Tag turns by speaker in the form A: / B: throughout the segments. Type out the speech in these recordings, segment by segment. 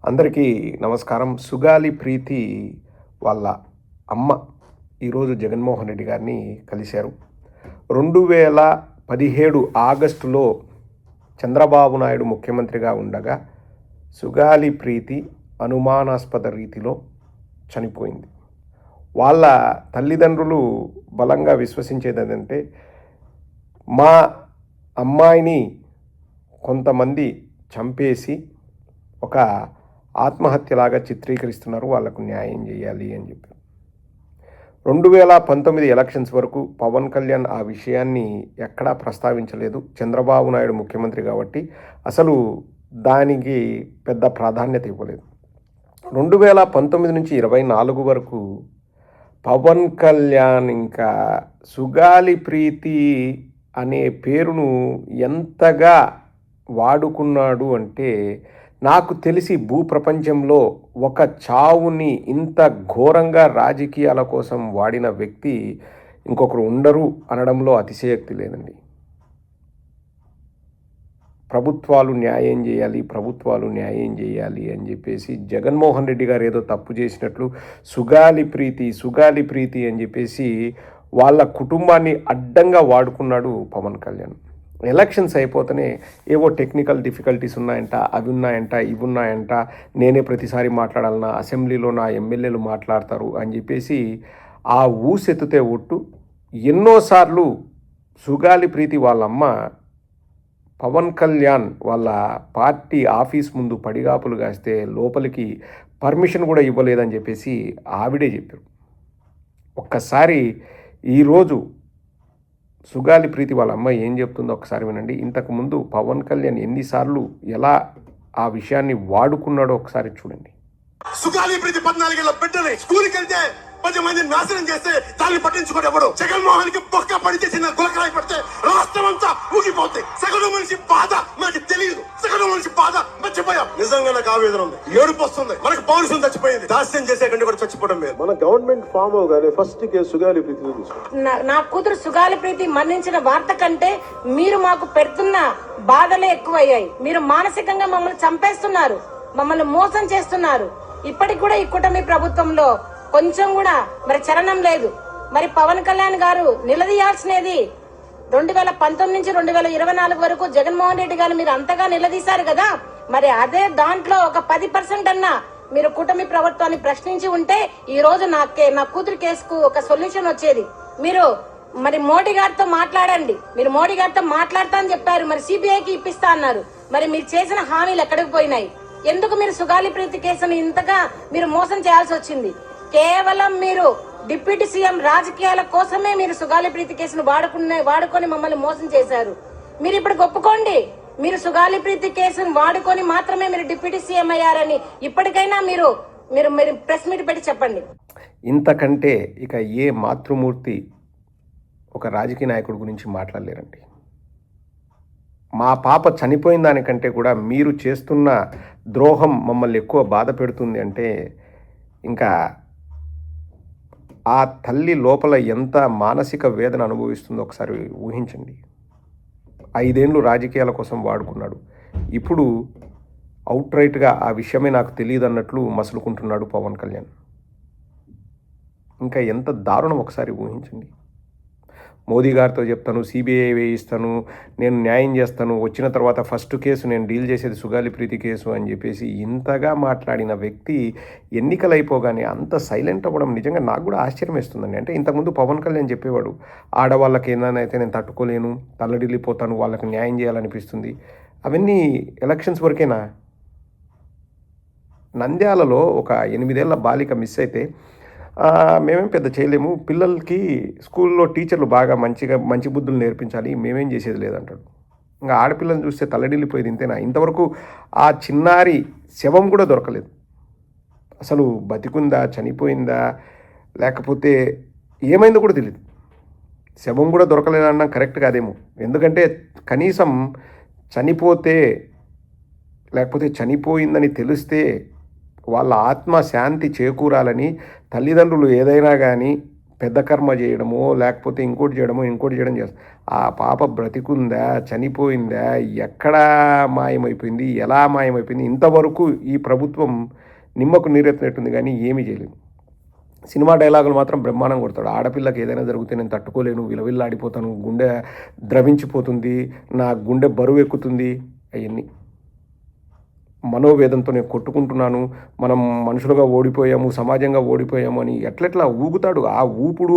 A: అందరికీ నమస్కారం. సుగాలి ప్రీతి వాళ్ళ అమ్మ ఈరోజు జగన్మోహన్ రెడ్డి గారిని కలిశారు. 2017 ఆగస్టులో చంద్రబాబు నాయుడు ముఖ్యమంత్రిగా ఉండగా సుగాలి ప్రీతి అనుమానాస్పద రీతిలో చనిపోయింది. వాళ్ళ తల్లిదండ్రులు బలంగా విశ్వసించేది ఏంటంటే, మా అమ్మాయిని కొంతమంది చంపేసి ఒక ఆత్మహత్యలాగా చిత్రీకరిస్తున్నారు, వాళ్లకు న్యాయం చేయాలి అని చెప్పి. 2019 ఎలక్షన్స్ వరకు పవన్ కళ్యాణ్ ఆ విషయాన్ని ఎక్కడా ప్రస్తావించలేదు. చంద్రబాబు నాయుడు ముఖ్యమంత్రి కాబట్టి అసలు దానికి పెద్ద ప్రాధాన్యత ఇవ్వలేదు. 2019 నుంచి 24 వరకు పవన్ కళ్యాణ్ ఇంకా సుగాలి ప్రీతి అనే పేరును ఎంతగా వాడుకున్నాడు అంటే, నాకు తెలిసి భూప్రపంచంలో ఒక చావుని ఇంత ఘోరంగా రాజకీయాల కోసం వాడిన వ్యక్తి ఇంకొకరు ఉండరు అనడంలో అతిశయోక్తి లేదండి. ప్రభుత్వాలు న్యాయం చేయాలి అని చెప్పేసి జగన్మోహన్ రెడ్డి గారు ఏదో తప్పు చేసినట్లు సుగాలి ప్రీతి అని చెప్పేసి వాళ్ళ కుటుంబాన్ని అడ్డంగా వాడుకున్నాడు పవన్ కళ్యాణ్. ఎలక్షన్స్ అయిపోతేనే ఏవో టెక్నికల్ డిఫికల్టీస్ ఉన్నాయంట, అవి ఉన్నాయంట, నేనే ప్రతిసారి మాట్లాడాలన్నా, అసెంబ్లీలో నా ఎమ్మెల్యేలు మాట్లాడతారు అని చెప్పేసి ఆ ఊసెత్తితే ఒట్టు ఎన్నోసార్లు సుగాలి ప్రీతి వాళ్ళమ్మ పవన్ కళ్యాణ్ వాళ్ళ పార్టీ ఆఫీస్ ముందు పడిగాపులు కాస్తే లోపలికి పర్మిషన్ కూడా ఇవ్వలేదని చెప్పేసి ఆవిడే చెప్పారు. ఒక్కసారి ఈరోజు సుగాలి ప్రీతి వాళ్ళ అమ్మాయి ఏం చెప్తుందో ఒకసారి వినండి. ఇంతకుముందు పవన్ కళ్యాణ్ ఎన్నిసార్లు ఎలా ఆ విషయాన్ని వాడుకున్నాడో ఒకసారి చూడండి.
B: సుగాలి ప్రీతి 14 ఏళ్ల బిడ్డని స్కూల్కి వెళ్తే 10 మందిని నాశనం చేస్తే దాన్ని పట్టించుకోడు ఎవడు. జగన్మోహన్ కి బొక్క పడి చేసిన గులకరాయి పడితే రాష్ట్రం అంతా ఊగిపోతాయి. సగటు మనిషి బాధ మనకి తెలియదు, సగటు మనిషి బాధ మర్చిపోయాం. నిజంగా నాకు ఆవేదన ఉంది, ఏడుపు వస్తుంది. మనకు పౌరుషం చచ్చిపోయింది, దాస్యం చేసే కంటే కూడా చచ్చిపోవడం లేదు.
C: మన గవర్నమెంట్ ఫామ్ అవగానే ఫస్ట్ కేసు సుగాలి ప్రీతి.
D: నా కూతురు సుగాలి ప్రీతి మరణించిన వార్త కంటే మీరు మాకు పెడుతున్న బాధలే ఎక్కువయ్యాయి. మీరు మానసికంగా మమ్మల్ని చంపేస్తున్నారు, మమ్మల్ని మోసం చేస్తున్నారు. ఇప్పటికి కూడా ఈ కూటమి ప్రభుత్వంలో కొంచెం కూడా మరి చలనం లేదు. మరి పవన్ కళ్యాణ్ గారు నిలదీయాల్సినది 2019 నుంచి 2024 వరకు జగన్మోహన్ రెడ్డి గారు మీరు అంతగా నిలదీశారు కదా, మరి అదే దాంట్లో ఒక 10% అన్నా మీరు కూటమి ప్రభుత్వాన్ని ప్రశ్నించి ఉంటే ఈ రోజు నా కూతురు కేసుకు ఒక సొల్యూషన్ వచ్చేది. మీరు మరి మోడీ గారితో మాట్లాడండి, మీరు మోడీ గారితో మాట్లాడతా అని చెప్పారు, మరి సిబిఐకి ఇప్పిస్తా అన్నారు. మరి మీరు చేసిన హామీలు ఎక్కడికి పోయినాయి? ఎందుకు మీరు సుగాలి ప్రీతి కేసుని ఇంతగా మీరు మోసం చేయాల్సి వచ్చింది? కేవలం మీరు డిప్యూటీ సీఎం రాజకీయాల కోసమే మీరు సుగాలి ప్రీతి కేసును వాడుకొని మమ్మల్ని మోసం చేశారు. మీరు ఇప్పుడు ఒప్పుకోండి, మీరు సుగాలి ప్రీతి కేసును వాడుకొని మాత్రమే మీరు డిప్యూటీ సీఎం అయ్యారని ఇప్పటికైనా మీరు మీరు మీరు ప్రెస్ మీట్ పెట్టి చెప్పండి.
A: ఇంతకంటే ఇక ఏ మాతృమూర్తి ఒక రాజకీయ నాయకుడి గురించి మాట్లాడలేరండి. మా పాప చనిపోయిన దానికంటే కూడా మీరు చేస్తున్న ద్రోహం మమ్మల్ని ఎక్కువ బాధ పెడుతుంది అంటే, ఇంకా ఆ తల్లి లోపల ఎంత మానసిక వేదన అనుభవిస్తుందో ఒకసారి ఊహించండి. 5 ఏళ్ళు రాజకీయాల కోసం వాడుకున్నాడు, ఇప్పుడు అవుట్ రైట్గా ఆ విషయమే నాకు తెలియదు అన్నట్లు మసులుకుంటున్నాడు పవన్ కళ్యాణ్. ఇంకా ఎంత దారుణం ఒకసారి ఊహించండి. మోదీ గారితో చెప్తాను, సిబిఐ వేయిస్తాను, నేను న్యాయం చేస్తాను, వచ్చిన తర్వాత ఫస్ట్ కేసు నేను డీల్ చేసేది సుగాలి ప్రీతి కేసు అని చెప్పేసి ఇంతగా మాట్లాడిన వ్యక్తి ఎన్నికలు అయిపోగానే అంత సైలెంట్ అవ్వడం నిజంగా నాకు కూడా ఆశ్చర్యం వేస్తుందండి. అంటే ఇంతకుముందు పవన్ కళ్యాణ్ చెప్పేవాడు, ఆడవాళ్ళకి ఏదైతే నేను తట్టుకోలేను, తల్లడిల్లిపోతాను, వాళ్ళకి న్యాయం చేయాలనిపిస్తుంది. అవన్నీ ఎలక్షన్స్ వరకేనా? నంద్యాలలో ఒక 8 ఏళ్ల బాలిక మిస్ అయితే మేమేం పెద్ద చేయలేము, పిల్లలకి స్కూల్లో టీచర్లు బాగా మంచి బుద్ధులు నేర్పించాలి, మేమేం చేసేది లేదంటాడు. ఇంకా ఆడపిల్లని చూస్తే తల్లడిల్లిపోయేది ఇంతేనా? ఇంతవరకు ఆ చిన్నారి శవం కూడా దొరకలేదు. అసలు బతికుందా, చనిపోయిందా, లేకపోతే ఏమైందో కూడా తెలియదు. శవం కూడా దొరకలేదన్నా కరెక్ట్ కాదేమో. ఎందుకంటే కనీసం చనిపోతే లేకపోతే చనిపోయిందని తెలిస్తే వాళ్ళ ఆత్మ శాంతి చేకూరాలని తల్లిదండ్రులు ఏదైనా కానీ పెద్ద కర్మ చేయడమో లేకపోతే ఇంకోటి చేయడం చేస్తారు. ఆ పాప బ్రతికుందా, చనిపోయిందా, ఎక్కడా మాయమైపోయింది, ఎలా మాయమైపోయింది, ఇంతవరకు ఈ ప్రభుత్వం నిమ్మకు నీరెత్తినట్టుంది కానీ ఏమీ చేయలేదు. సినిమా డైలాగులు మాత్రం బ్రహ్మాండం కొడతాడు. ఆడపిల్లకి ఏదైనా జరిగితే నేను తట్టుకోలేను, విలవిల్లాడిపోతాను, గుండె ద్రవించిపోతుంది, నా గుండె బరువు ఎక్కుతుంది, అవన్నీ మనోవేదంతో నేను కొట్టుకుంటున్నాను, మనం మనుషులుగా ఓడిపోయాము, సమాజంగా ఓడిపోయాము అని ఎట్లెట్లా ఊగుతాడు. ఆ ఊపుడు,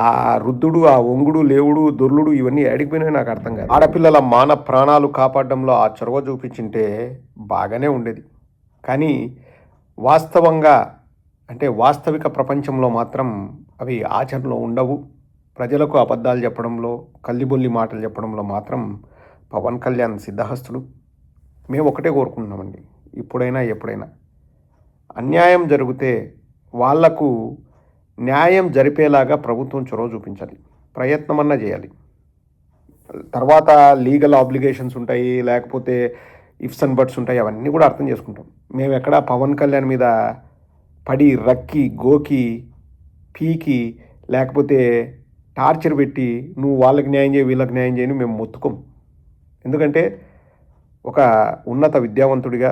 A: ఆ రుద్దుడు, ఆ ఒంగుడు, లేవుడు, దొర్లుడు ఇవన్నీ ఏడిపోయినాయి నాకు అర్థం కాదు. ఆడపిల్లల మాన ప్రాణాలు కాపాడడంలో ఆ చొరవ చూపించింటే బాగానే ఉండేది. కానీ వాస్తవంగా అంటే వాస్తవిక ప్రపంచంలో మాత్రం అవి ఆచరణలో ఉండవు. ప్రజలకు అబద్ధాలు చెప్పడంలో, కల్లిబొల్లి మాటలు చెప్పడంలో మాత్రం పవన్ కళ్యాణ్ సిద్ధహస్తుడు. మేము ఒకటే కోరుకుంటున్నామండి, ఇప్పుడైనా ఎప్పుడైనా అన్యాయం జరిగితే వాళ్లకు న్యాయం జరిపేలాగా ప్రభుత్వం చొరవ చూపించాలి, ప్రయత్నమన్నా చేయాలి. తర్వాత లీగల్ ఆబ్లిగేషన్స్ ఉంటాయి, లేకపోతే ఇఫ్స్ అండ్ బట్స్ ఉంటాయి, అవన్నీ కూడా అర్థం చేసుకుంటాం. మేము ఎక్కడా పవన్ కళ్యాణ్ మీద పడి రక్కి గోకి పీకి లేకపోతే టార్చర్ పెట్టి నువ్వు వాళ్ళకి న్యాయం చేయి వీళ్ళకి న్యాయం చేయని మేము మొత్తుకోం. ఎందుకంటే ఒక ఉన్నత విద్యావంతుడిగా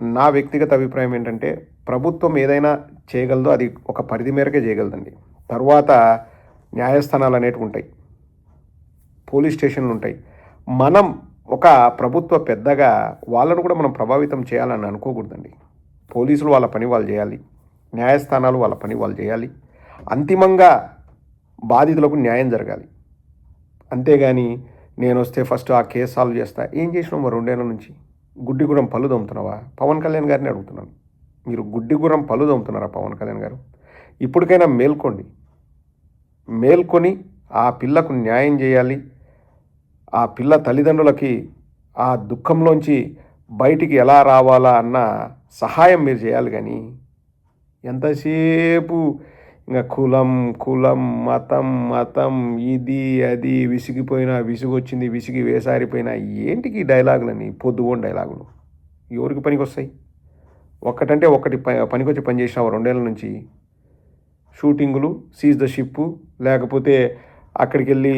A: నా వ్యక్తిగత అభిప్రాయం ఏంటంటే ప్రభుత్వం ఏదైనా చేయగలదో అది ఒక పరిధి మేరకే చేయగలదండి. తర్వాత న్యాయస్థానాలు అనేటివి ఉంటాయి, పోలీస్ స్టేషన్లు ఉంటాయి. మనం ఒక ప్రభుత్వ పెద్దగా వాళ్ళను కూడా మనం ప్రభావితం చేయాలని అనుకోకూడదండి. పోలీసులు వాళ్ళ పని వాళ్ళు చేయాలి, న్యాయస్థానాలు వాళ్ళ పని వాళ్ళు చేయాలి, అంతిమంగా బాధితులకు న్యాయం జరగాలి. అంతేగాని నేను వస్తే ఫస్ట్ ఆ కేసు సాల్వ్ చేస్తా. ఏం చేసినావు మరి 2 ఏళ్ళ నుంచి? గుడ్డిగురం పళ్ళు దొమ్ముతున్నావా? పవన్ కళ్యాణ్ గారిని అడుగుతున్నాను, మీరు గుడ్డిగురం పళ్ళు దొమ్ముతున్నారా పవన్ కళ్యాణ్ గారు? ఇప్పటికైనా మేల్కొని ఆ పిల్లకు న్యాయం చేయాలి. ఆ పిల్ల తల్లిదండ్రులకి ఆ దుఃఖంలోంచి బయటికి ఎలా రావాలా అన్న సహాయం మీరు చేయాలి. కానీ ఎంతసేపు ఇంకా కులం మతం ఇది అది విసిగి వేసారిపోయినా ఏంటికి డైలాగులని, పొద్దుగోని డైలాగులు ఎవరికి పనికి వస్తాయి? ఒక్కటంటే ఒకటి పనికొచ్చి పని చేసినావు 2 ఏళ్ళ నుంచి. షూటింగులు, సీజ్ ద షిప్, లేకపోతే అక్కడికి వెళ్ళి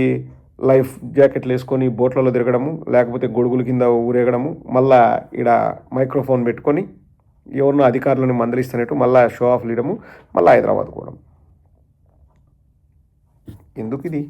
A: లైఫ్ జాకెట్లు వేసుకొని బోట్లలో తిరగడము, లేకపోతే గొడుగుల కింద ఊరేగడము, మళ్ళా ఇక్కడ మైక్రోఫోన్ పెట్టుకొని ఎవరినో అధికారులను మందలిస్తున్నట్టు మళ్ళీ షో ఆఫ్ లీడము, మళ్ళీ హైదరాబాద్ పోవడం. ఎందుకు ఇది?